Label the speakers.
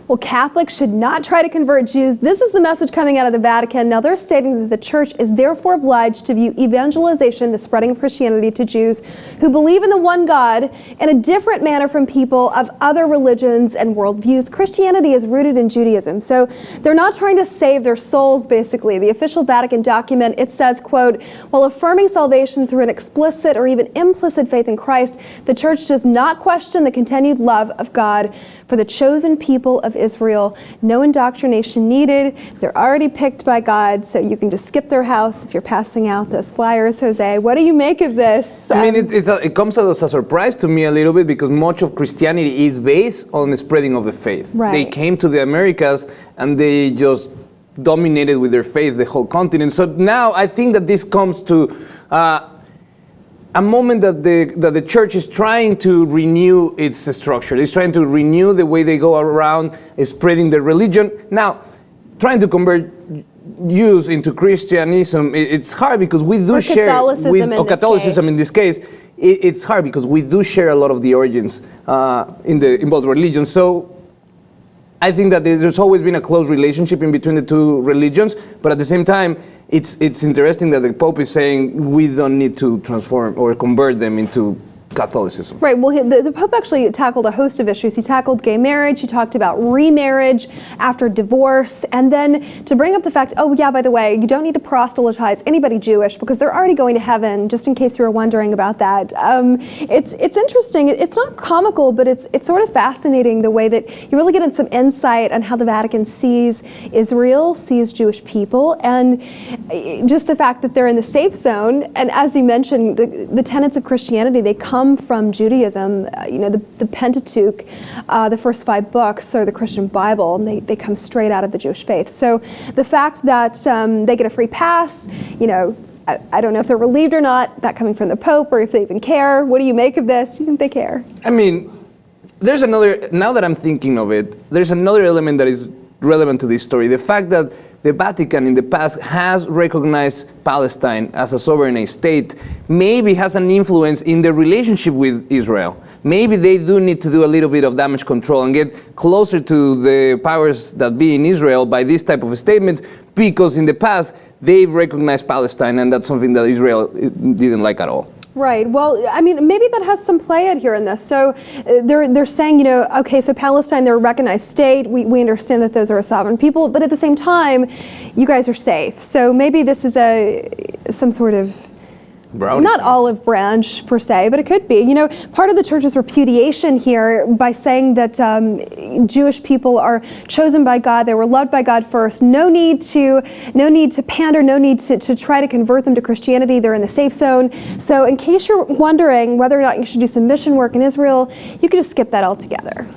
Speaker 1: Well, Catholics should not try to convert Jews. This is the message coming out of the Vatican. Now, they're stating that the Church is therefore obliged to view evangelization, the spreading of Christianity to Jews who believe in the one God, in a different manner from people of other religions and worldviews. Christianity is rooted in Judaism, so they're not trying to save their souls, basically. The official Vatican document, it says, quote, while affirming salvation through an explicit or even implicit faith in Christ, the Church does not question the continued love of God for the chosen people of Israel. No indoctrination needed. They're already picked by God, so you can just skip their house if you're passing out those flyers, Jose. What do you make of this?
Speaker 2: I mean, it comes as a surprise to me a little bit, because much of Christianity is based on the spreading of the faith.
Speaker 1: Right.
Speaker 2: They came to the Americas and they just dominated with their faith the whole continent. So now I think that this comes to a moment that the Church is trying to renew its structure. It's trying to renew the way they go around spreading their religion. Now, trying to convert Jews into Christianism, it's hard because we do share Catholicism in this case. It's hard because we do share a lot of the origins in both religions. So I think that there's always been a close relationship in between the two religions, but at the same time, it's interesting that the Pope is saying we don't need to transform or convert them into Catholicism.
Speaker 1: Right. Well, the Pope actually tackled a host of issues. He tackled gay marriage. He talked about remarriage after divorce. And then to bring up the fact, oh, yeah, by the way, you don't need to proselytize anybody Jewish because they're already going to heaven, just in case you were wondering about that. It's interesting. It's not comical, but it's sort of fascinating the way that you really get some insight on how the Vatican sees Israel, sees Jewish people, and just the fact that they're in the safe zone. And as you mentioned, the tenets of Christianity, they come from Judaism. The Pentateuch, the first 5 books are the Christian Bible, and they come straight out of the Jewish faith. So the fact that they get a free pass, I don't know if they're relieved or not, that coming from the Pope, or if they even care. What do you make of this? Do you think they care?
Speaker 2: I mean, there's another, now that I'm thinking of it, there's another element that is relevant to this story. The fact that the Vatican in the past has recognized Palestine as a sovereign state maybe has an influence in their relationship with Israel. Maybe they do need to do a little bit of damage control and get closer to the powers that be in Israel by this type of statements, because in the past they've recognized Palestine, and that's something that Israel didn't like at all.
Speaker 1: Right. Well, I mean, maybe that has some play out here in this. So they're saying, okay, so Palestine, they're a recognized state. We understand that those are a sovereign people, but at the same time, you guys are safe. So maybe this is some sort of not olive branch per se, but it could be. Part of the Church's repudiation here by saying that Jewish people are chosen by God, they were loved by God first. No need to pander, no need to try to convert them to Christianity. They're in the safe zone. So in case you're wondering whether or not you should do some mission work in Israel, you can just skip that altogether.